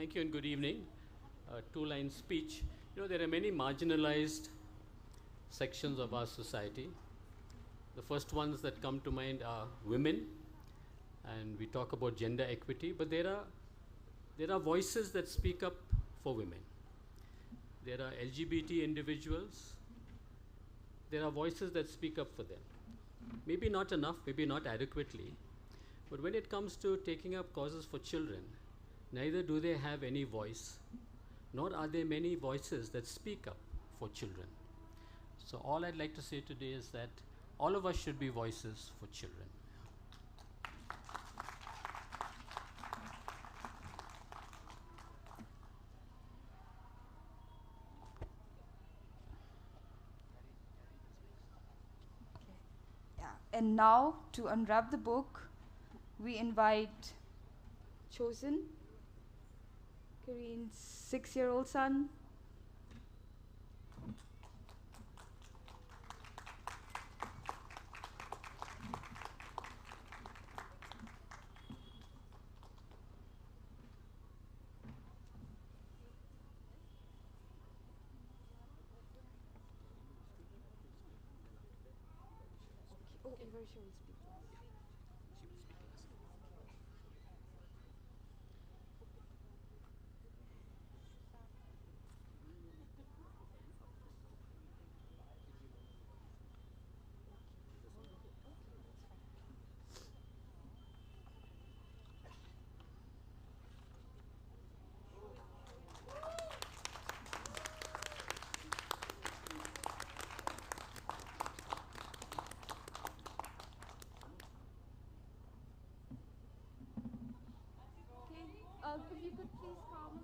Thank you and good evening. Two-line speech. You know, there are many marginalized sections of our society. The first ones that come to mind are women, and we talk about gender equity, but there are voices that speak up for women. There are LGBT individuals. There are voices that speak up for them. Maybe not enough, maybe not adequately, but when it comes to taking up causes for children, neither do they have any voice, nor are there many voices that speak up for children. So all I'd like to say today is that all of us should be voices for children. And now, to unwrap the book, we invite Chosen, Careen's 6-year-old son. If you could please come.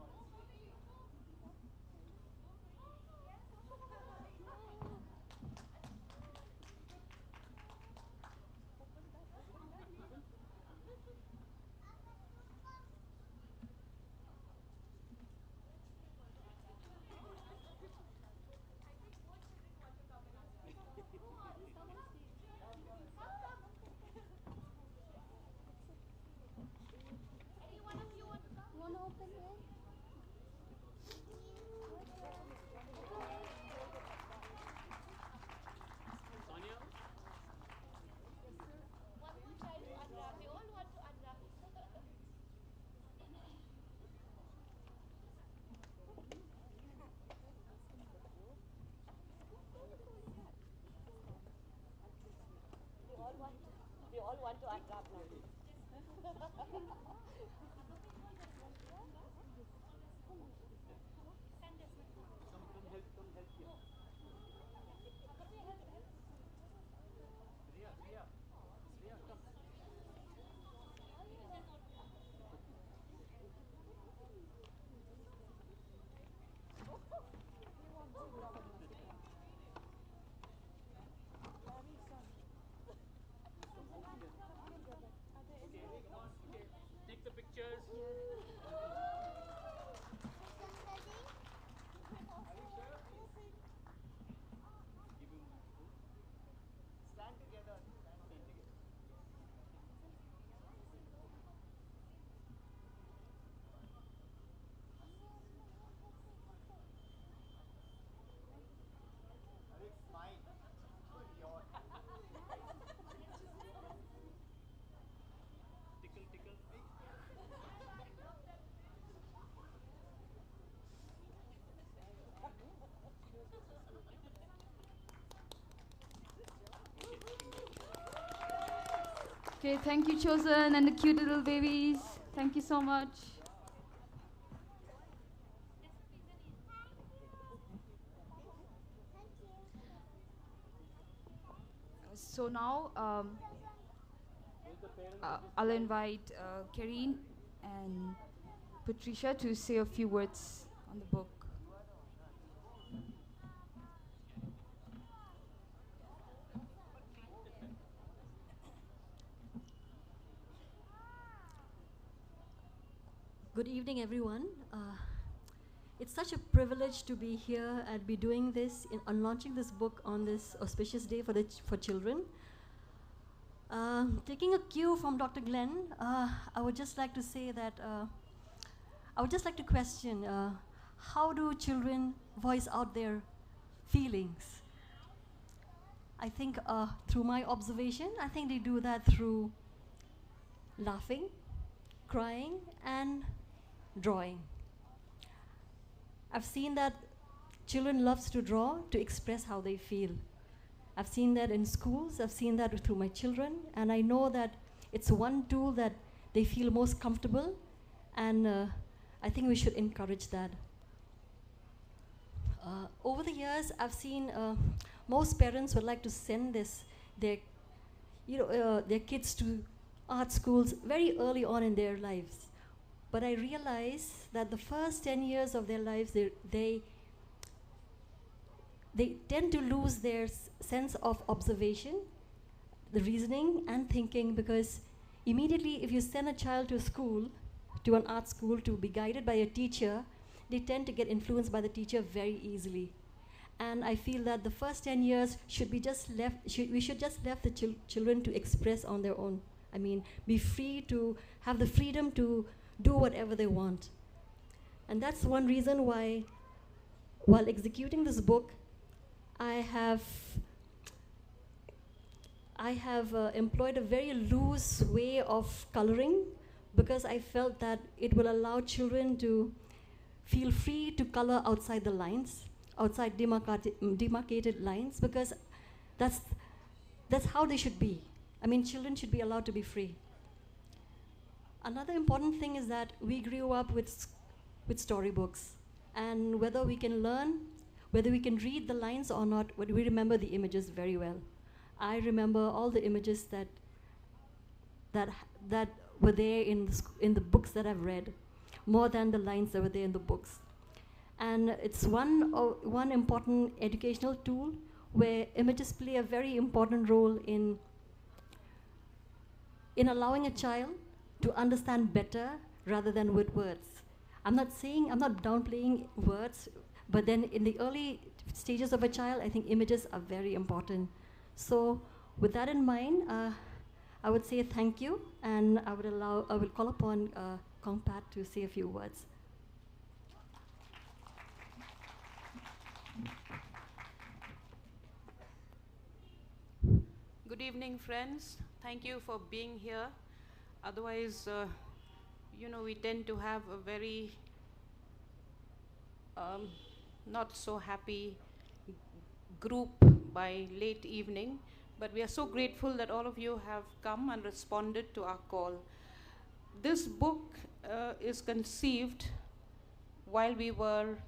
We all want to unwrap now. Take the pictures. Stand together. Okay, thank you, Chosen, and the cute little babies. Thank you so much. So now, I'll invite Careen and Patricia to say a few words on the book. Good evening, everyone. It's such a privilege to be here and be doing this, on launching this book on this auspicious day for children. Taking a cue from Dr. Glenn, I would just like to say that I would just like to question, how do children voice out their feelings? I think through my observation, I think they do that through laughing, crying, and drawing. I've seen that children loves to draw to express how they feel. I've seen that in schools, I've seen that through my children, and I know that it's one tool that they feel most comfortable, and I think we should encourage that. Over the years, I've seen most parents would like to send their kids to art schools very early on in their lives. But I realize that the first 10 years of their lives, they tend to lose their sense of observation, the reasoning and thinking, because immediately if you send a child to a school, to an art school, to be guided by a teacher, they tend to get influenced by the teacher very easily. And I feel that the first 10 years should be just left, we should just leave the children to express on their own. I mean, be free to have the freedom to do whatever they want. And that's one reason why, while executing this book, I have employed a very loose way of coloring, because I felt that it will allow children to feel free to color outside the lines, outside demarcated lines, because that's how they should be. I mean, children should be allowed to be free. Another important thing is that we grew up with storybooks, and whether we can learn, whether we can read the lines or not, but we remember the images very well. I remember all the images that were there in the books that I've read, more than the lines that were there in the books. And it's one important educational tool where images play a very important role in allowing a child to understand better rather than with words. I'm not downplaying words, but then in the early stages of a child, I think images are very important. So with that in mind, I would say thank you, and I will call upon Kongpat to say a few words. Good evening, friends. Thank you for being here. Otherwise, we tend to have a very not so happy group by late evening. But we are so grateful that all of you have come and responded to our call. This book is conceived while we were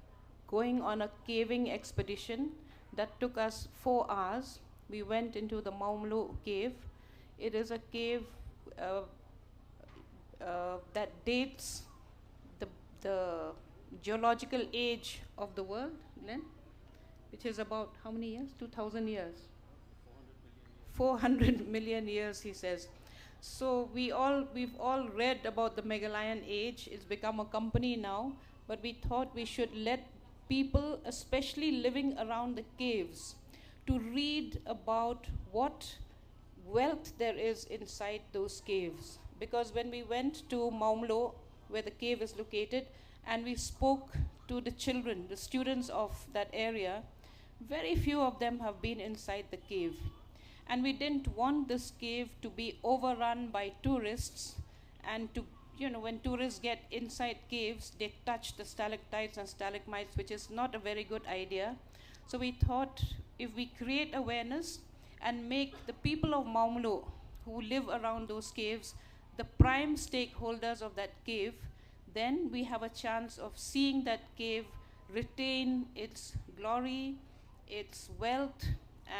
going on a caving expedition that took us 4 hours. We went into the Maumlo cave. It is a cave that dates the geological age of the world, Glenn, which is about how many years? 2,000 years. 400 million years, he says. So we've all read about the Meghallian age. It's become a company now, but we thought we should let people, especially living around the caves, to read about what wealth there is inside those caves. Because when we went to Maumlo, where the cave is located, and we spoke to the children, the students of that area, very few of them have been inside the cave. And we didn't want this cave to be overrun by tourists, and to, when tourists get inside caves, they touch the stalactites and stalagmites, which is not a very good idea. So we thought, if we create awareness and make the people of Maumlo who live around those caves the prime stakeholders of that cave, then we have a chance of seeing that cave retain its glory, its wealth,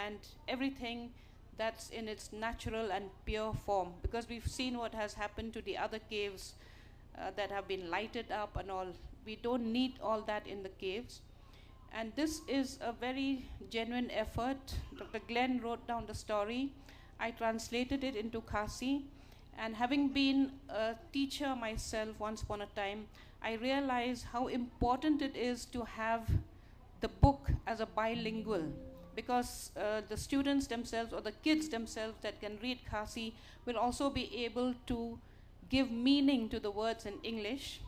and everything that's in its natural and pure form. Because we've seen what has happened to the other caves that have been lighted up and all. We don't need all that in the caves. And this is a very genuine effort. Dr. Glenn wrote down the story. I translated it into Khasi. And having been a teacher myself once upon a time, I realized how important it is to have the book as a bilingual, because the students themselves or the kids themselves that can read Khasi will also be able to give meaning to the words in English.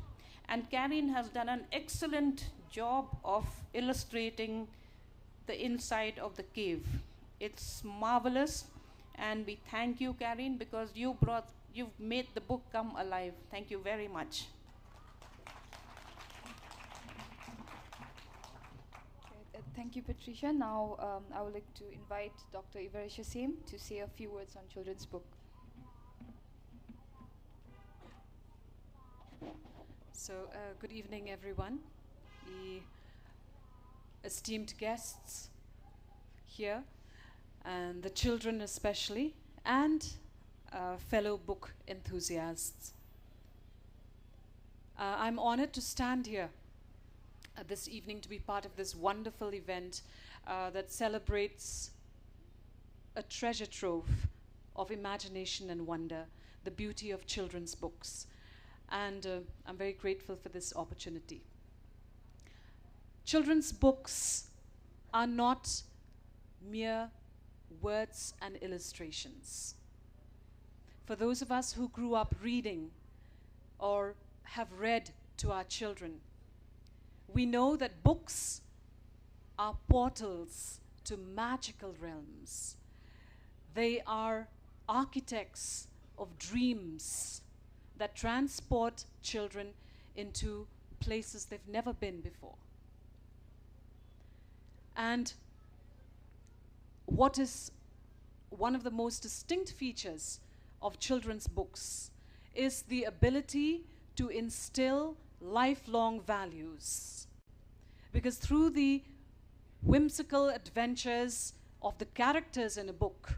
And Careen has done an excellent job of illustrating the inside of the cave. It's marvelous, and we thank you, Careen, because you've made the book come alive. Thank you very much. Thank you, Patricia. Now I would like to invite Dr. Ivarisha Same to say a few words on children's book. So, good evening, everyone. The esteemed guests here, and the children especially, and fellow book enthusiasts. I'm honored to stand here this evening to be part of this wonderful event that celebrates a treasure trove of imagination and wonder, the beauty of children's books. And I'm very grateful for this opportunity. Children's books are not mere words and illustrations. For those of us who grew up reading or have read to our children, we know that books are portals to magical realms. They are architects of dreams that transport children into places they've never been before. And what is one of the most distinct features of children's books is the ability to instill lifelong values. Because through the whimsical adventures of the characters in a book,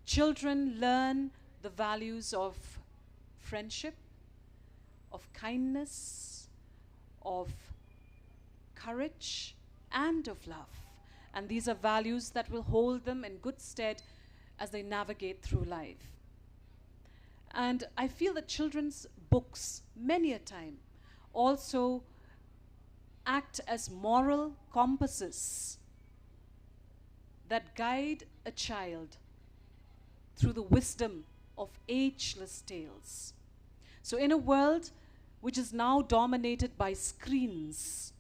children learn the values of friendship, of kindness, of courage, and of love. And these are values that will hold them in good stead as they navigate through life. And I feel that children's books, many a time, also act as moral compasses that guide a child through the wisdom of ageless tales. So in a world which is now dominated by screens,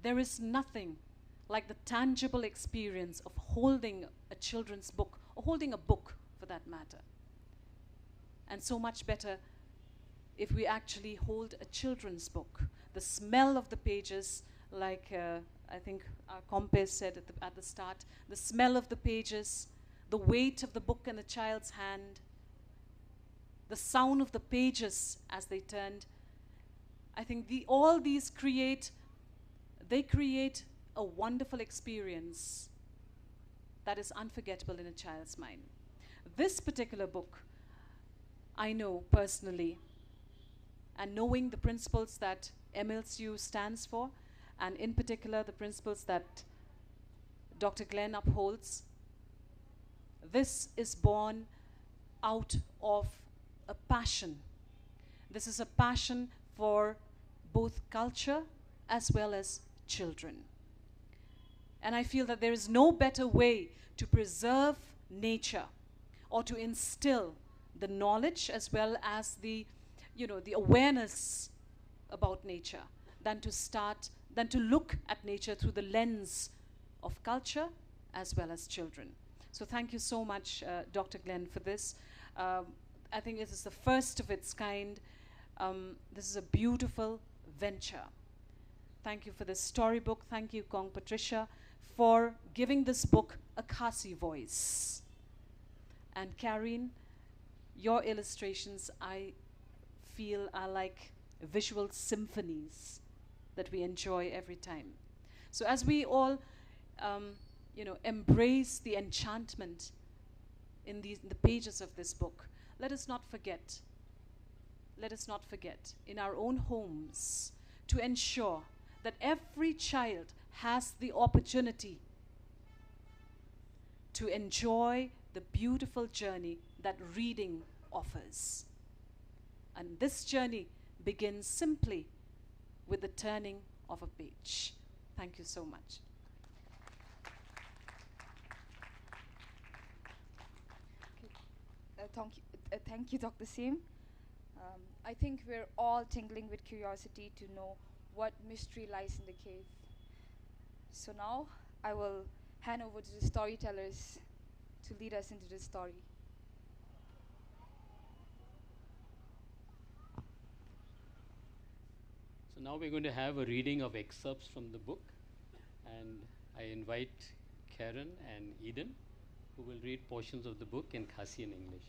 there is nothing like the tangible experience of holding a children's book, or holding a book for that matter. And so much better if we actually hold a children's book. The smell of the pages, like I think our compere said at the start, the smell of the pages, the weight of the book in the child's hand, the sound of the pages as they turned. I think all these create a wonderful experience that is unforgettable in a child's mind. This particular book, I know personally, and knowing the principles that MLCU stands for, and in particular the principles that Dr. Glenn upholds, this is born out of a passion. This is a passion for both culture as well as children. And I feel that there is no better way to preserve nature or to instill the knowledge as well as the awareness about nature than to look at nature through the lens of culture as well as children. So thank you so much, Dr. Glenn, for this. I think this is the first of its kind. This is a beautiful venture. Thank you for this storybook. Thank you, Kong Patricia, for giving this book a Khasi voice. And Careen, your illustrations, I feel, are like visual symphonies that we enjoy every time. So as we all embrace the enchantment in the pages of this book, let us not forget in our own homes to ensure that every child has the opportunity to enjoy the beautiful journey that reading offers. And this journey begins simply with the turning of a page. Thank you so much. Thank you, Dr. Sim. I think we're all tingling with curiosity to know what mystery lies in the cave. So now I will hand over to the storytellers to lead us into the story. So now we're going to have a reading of excerpts from the book, and I invite Karen and Eden, who will read portions of the book in Khasi and English.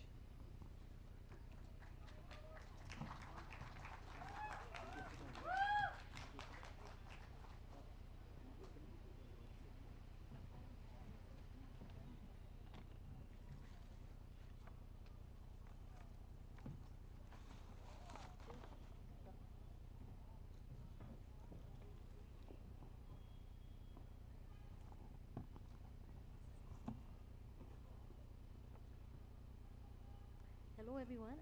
Hello, everyone.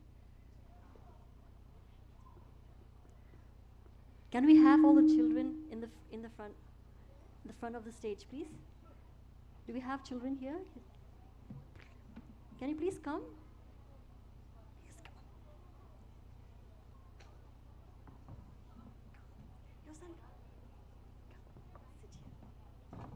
Can we have all the children in the front of the stage, please? Do we have children here? Can you please come? Please come on. Your son. Come.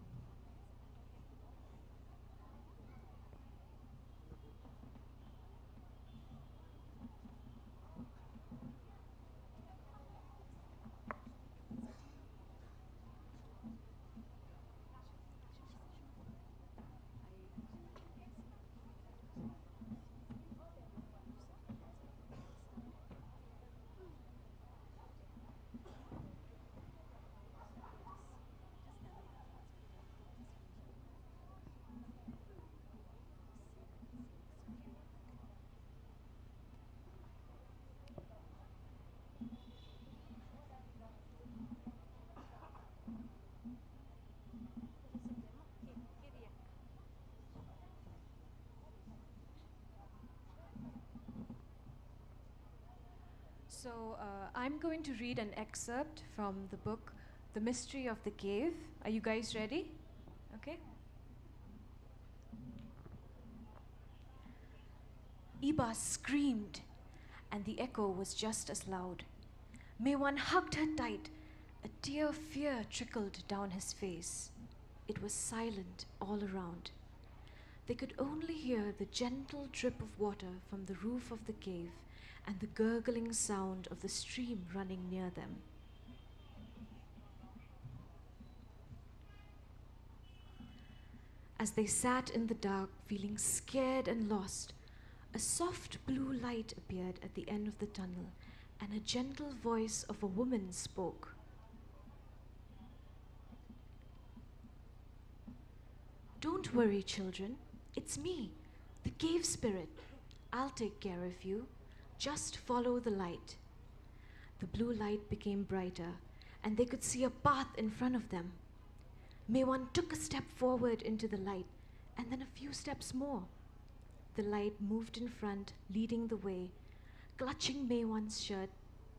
Sit here. So I'm going to read an excerpt from the book, The Mystery of the Cave. Are you guys ready? Okay. Iba screamed, and the echo was just as loud. Mewan hugged her tight. A tear of fear trickled down his face. It was silent all around. They could only hear the gentle drip of water from the roof of the cave and the gurgling sound of the stream running near them. As they sat in the dark, feeling scared and lost, a soft blue light appeared at the end of the tunnel, and a gentle voice of a woman spoke. "Don't worry, children. It's me, the cave spirit. I'll take care of you. Just follow the light." The blue light became brighter, and they could see a path in front of them. Mewan took a step forward into the light, and then a few steps more. The light moved in front, leading the way. Clutching Mewan's shirt,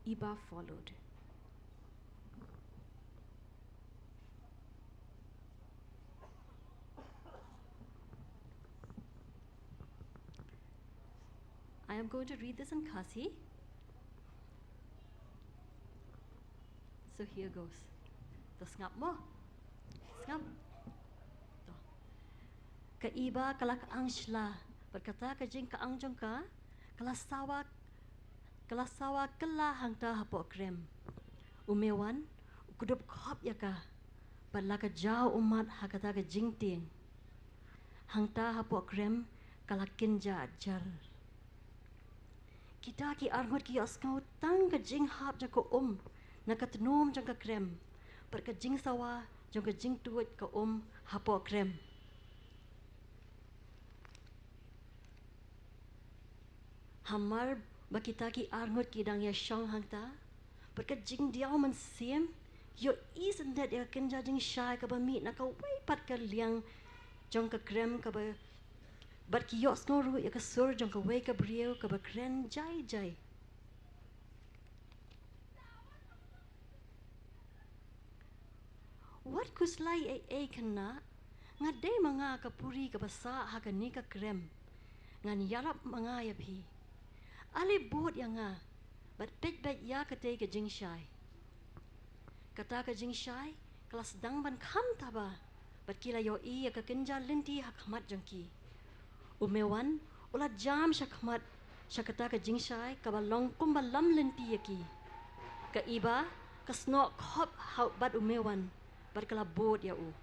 Iba followed. I am going to read this in Khasi. So here goes. Terus ngap mo. Ngap. Ka iba kala kaang shla. Berkata ka jing kaang jong ka. Kalasawa kala hangta hapo krem. Umewan ukudup khop ya ka. Padla ka jao umat hakata ka jing ting. Hangta hapo krem kala kinja jar. Kita ki arngot ki askau tang ka jing hap jako nakatnom jang ka krem. Per ka jing sawa jang ka jing tuot ka hapo krem. Hamar ba kita ki arngot ki dang ya shang hangta. Per ka jing diao man sim. Yo isn't that ya kinja jing shy ka ba meet na ka way pat ka liang jang ka krem ka ba. But kiyos no ru ya kasur jong ka way ka brio ka ba kren jai. What kuslay ay kana nga day mga kapuri ka basa ha ni ka krem ngan yarap mga yapi. Ali bot ya nga But bet ya kate ke jing shai. Kata ke jing shai, kelas dang ban kam taba. But kila yo iya ke kenja linti hakmat jangki. Umewan, ula jam shakmat, shakata ke jing shai, kabalong kumbalam linti yaki. Ka iba, ka snok hop haut bad umewan, but kala bod ya u.